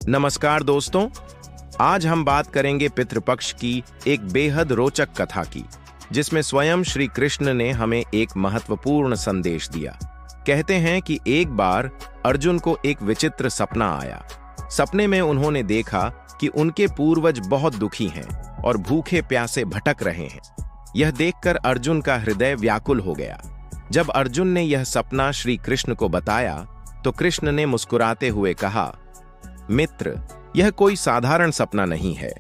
नमस्कार दोस्तों, आज हम बात करेंगे पितृपक्ष की एक बेहद रोचक कथा की, जिसमें स्वयं श्री कृष्ण ने हमें एक महत्वपूर्ण संदेश दिया। कहते हैं कि एक बार अर्जुन को एक विचित्र सपना आया। सपने में उन्होंने देखा कि उनके पूर्वज बहुत दुखी हैं और भूखे प्यासे भटक रहे हैं। यह देखकर अर्जुन का हृदय व्याकुल हो गया। जब अर्जुन ने यह सपना श्री कृष्ण को बताया तो कृष्ण ने मुस्कुराते हुए कहा, मित्र, यह कोई साधारण सपना नहीं है।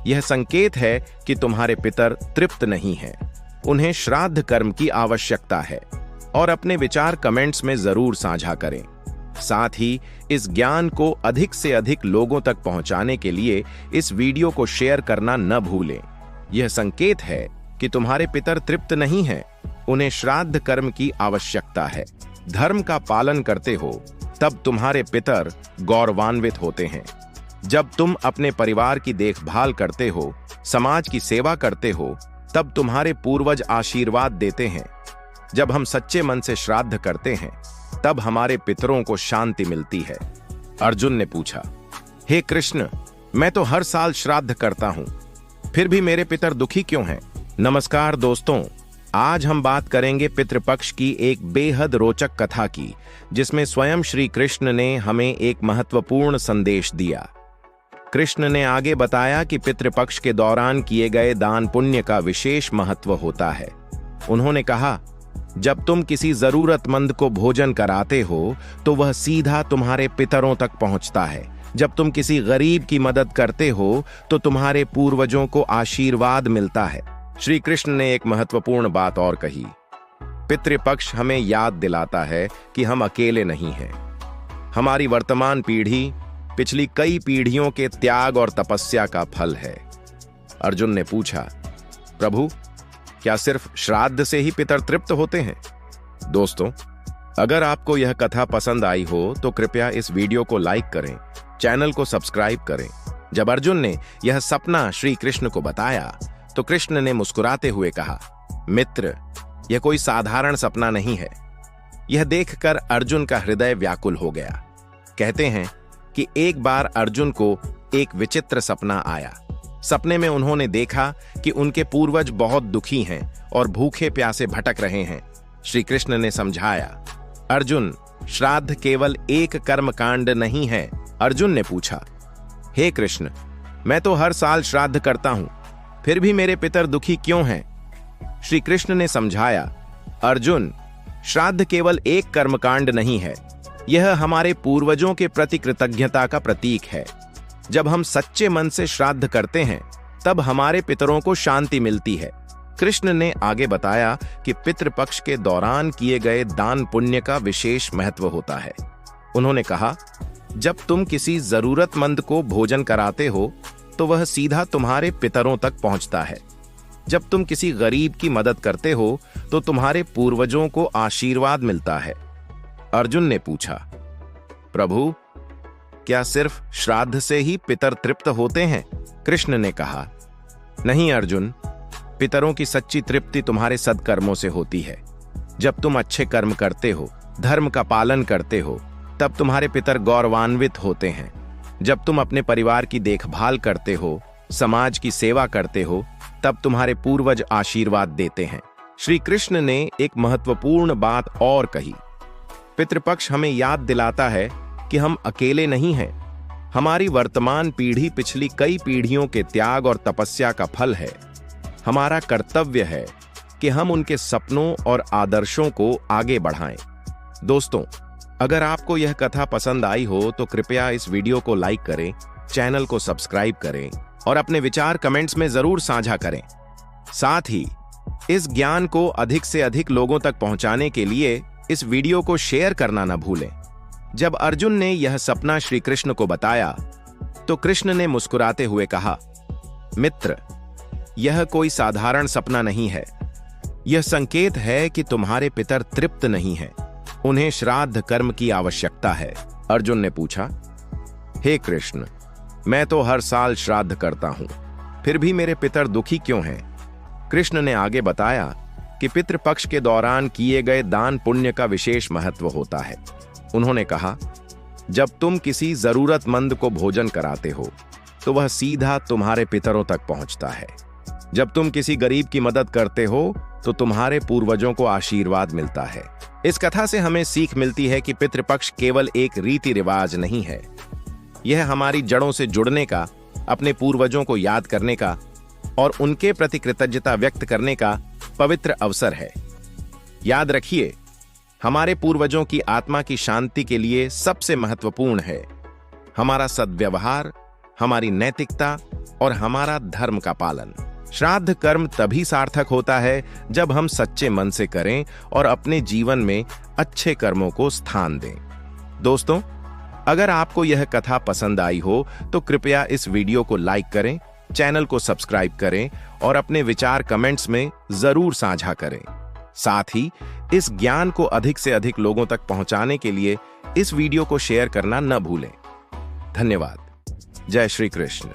यह संकेत है कि तुम्हारे पितर तृप्त नहीं हैं। उन्हें श्राद्ध कर्म की आवश्यकता है। और अपने विचार कमेंट्स में जरूर साझा करें। साथ ही इस ज्ञान को अधिक से अधिक लोगों तक पहुंचाने के लिए इस वीडियो को शेयर करना न भूलें। यह संकेत है कि तुम्हारे पितर तृप्त नहीं हैं। उन्हें श्राद्ध कर्म की आवश्यकता है। धर्म का पालन करते हो तब तुम्हारे पितर गौरवान्वित होते हैं। जब तुम अपने परिवार की देखभाल करते हो, समाज की सेवा करते हो, तब तुम्हारे पूर्वज आशीर्वाद देते हैं। जब हम सच्चे मन से श्राद्ध करते हैं तब हमारे पितरों को शांति मिलती है। अर्जुन ने पूछा, हे कृष्ण, मैं तो हर साल श्राद्ध करता हूं, फिर भी मेरे पितर दुखी क्यों हैं? नमस्कार दोस्तों, आज हम बात करेंगे पितृपक्ष की एक बेहद रोचक कथा की, जिसमें स्वयं श्री कृष्ण ने हमें एक महत्वपूर्ण संदेश दिया। कृष्ण ने आगे बताया कि पितृपक्ष के दौरान किए गए दान पुण्य का विशेष महत्व होता है। उन्होंने कहा, जब तुम किसी जरूरतमंद को भोजन कराते हो तो वह सीधा तुम्हारे पितरों तक पहुंचता है। जब तुम किसी गरीब की मदद करते हो तो तुम्हारे पूर्वजों को आशीर्वाद मिलता है। श्री कृष्ण ने एक महत्वपूर्ण बात और कही। पितृपक्ष हमें याद दिलाता है कि हम अकेले नहीं हैं। हमारी वर्तमान पीढ़ी पिछली कई पीढ़ियों के त्याग और तपस्या का फल है। अर्जुन ने पूछा, प्रभु, क्या सिर्फ श्राद्ध से ही पितर तृप्त होते हैं? दोस्तों, अगर आपको यह कथा पसंद आई हो तो कृपया इस वीडियो को लाइक करें, चैनल को सब्सक्राइब करें। जब अर्जुन ने यह सपना श्री कृष्ण को बताया तो कृष्ण ने मुस्कुराते हुए कहा, मित्र, यह कोई साधारण सपना नहीं है। यह देखकर अर्जुन का हृदय व्याकुल हो गया। कहते हैं कि एक बार अर्जुन को एक विचित्र सपना आया। सपने में उन्होंने देखा कि उनके पूर्वज बहुत दुखी हैं और भूखे प्यासे भटक रहे हैं। श्री कृष्ण ने समझाया, अर्जुन, श्राद्ध केवल एक कर्मकांड नहीं है। अर्जुन ने पूछा, हे कृष्ण, मैं तो हर साल श्राद्ध करता हूं, फिर भी मेरे पितर दुखी क्यों हैं? श्री कृष्ण ने समझाया, अर्जुन, श्राद्ध केवल एक कर्मकांड नहीं है। यह हमारे पूर्वजों के प्रति कृतज्ञता का प्रतीक है। जब हम सच्चे मन से श्राद्ध करते हैं तब हमारे पितरों को शांति मिलती है। कृष्ण ने आगे बताया कि पितृपक्ष के दौरान किए गए दान पुण्य का विशेष महत्व होता है। उन्होंने कहा, जब तुम किसी जरूरतमंद को भोजन कराते हो तो वह सीधा तुम्हारे पितरों तक पहुंचता है। जब तुम किसी गरीब की मदद करते हो तो तुम्हारे पूर्वजों को आशीर्वाद मिलता है। अर्जुन ने पूछा, प्रभु, क्या सिर्फ श्राद्ध से ही पितर तृप्त होते हैं? कृष्ण ने कहा, नहीं अर्जुन, पितरों की सच्ची तृप्ति तुम्हारे सद्कर्मों से होती है। जब तुम अच्छे कर्म करते हो, धर्म का पालन करते हो, तब तुम्हारे पितर गौरवान्वित होते हैं। जब तुम अपने परिवार की देखभाल करते हो, समाज की सेवा करते हो, तब तुम्हारे पूर्वज आशीर्वाद देते हैं। श्री कृष्ण ने एक महत्वपूर्ण बात और कही। पितृपक्ष हमें याद दिलाता है कि हम अकेले नहीं हैं। हमारी वर्तमान पीढ़ी पिछली कई पीढ़ियों के त्याग और तपस्या का फल है। हमारा कर्तव्य है कि हम उनके सपनों और आदर्शों को आगे बढ़ाएं। दोस्तों, अगर आपको यह कथा पसंद आई हो तो कृपया इस वीडियो को लाइक करें, चैनल को सब्सक्राइब करें और अपने विचार कमेंट्स में जरूर साझा करें। साथ ही इस ज्ञान को अधिक से अधिक लोगों तक पहुंचाने के लिए इस वीडियो को शेयर करना न भूलें। जब अर्जुन ने यह सपना श्री कृष्ण को बताया तो कृष्ण ने मुस्कुराते हुए कहा, मित्र, यह कोई साधारण सपना नहीं है। यह संकेत है कि तुम्हारे पितर तृप्त नहीं हैं। उन्हें श्राद्ध कर्म की आवश्यकता है। अर्जुन ने पूछा, हे कृष्ण, मैं तो हर साल श्राद्ध करता हूं, फिर भी मेरे पितर दुखी क्यों हैं? कृष्ण ने आगे बताया कि पितृपक्ष के दौरान किए गए दान पुण्य का विशेष महत्व होता है। उन्होंने कहा, जब तुम किसी जरूरतमंद को भोजन कराते हो तो वह सीधा तुम्हारे पितरों तक पहुंचता है। जब तुम किसी गरीब की मदद करते हो तो तुम्हारे पूर्वजों को आशीर्वाद मिलता है। इस कथा से हमें सीख मिलती है कि पितृपक्ष केवल एक रीति रिवाज नहीं है, यह हमारी जड़ों से जुड़ने का, अपने पूर्वजों को याद करने का और उनके प्रति कृतज्ञता व्यक्त करने का पवित्र अवसर है। याद रखिए, हमारे पूर्वजों की आत्मा की शांति के लिए सबसे महत्वपूर्ण है हमारा सद्व्यवहार, हमारी नैतिकता और हमारा धर्म का पालन। श्राद्ध कर्म तभी सार्थक होता है जब हम सच्चे मन से करें और अपने जीवन में अच्छे कर्मों को स्थान दें। दोस्तों, अगर आपको यह कथा पसंद आई हो तो कृपया इस वीडियो को लाइक करें, चैनल को सब्सक्राइब करें और अपने विचार कमेंट्स में जरूर साझा करें। साथ ही इस ज्ञान को अधिक से अधिक लोगों तक पहुंचाने के लिए इस वीडियो को शेयर करना न भूलें। धन्यवाद। जय श्री कृष्ण।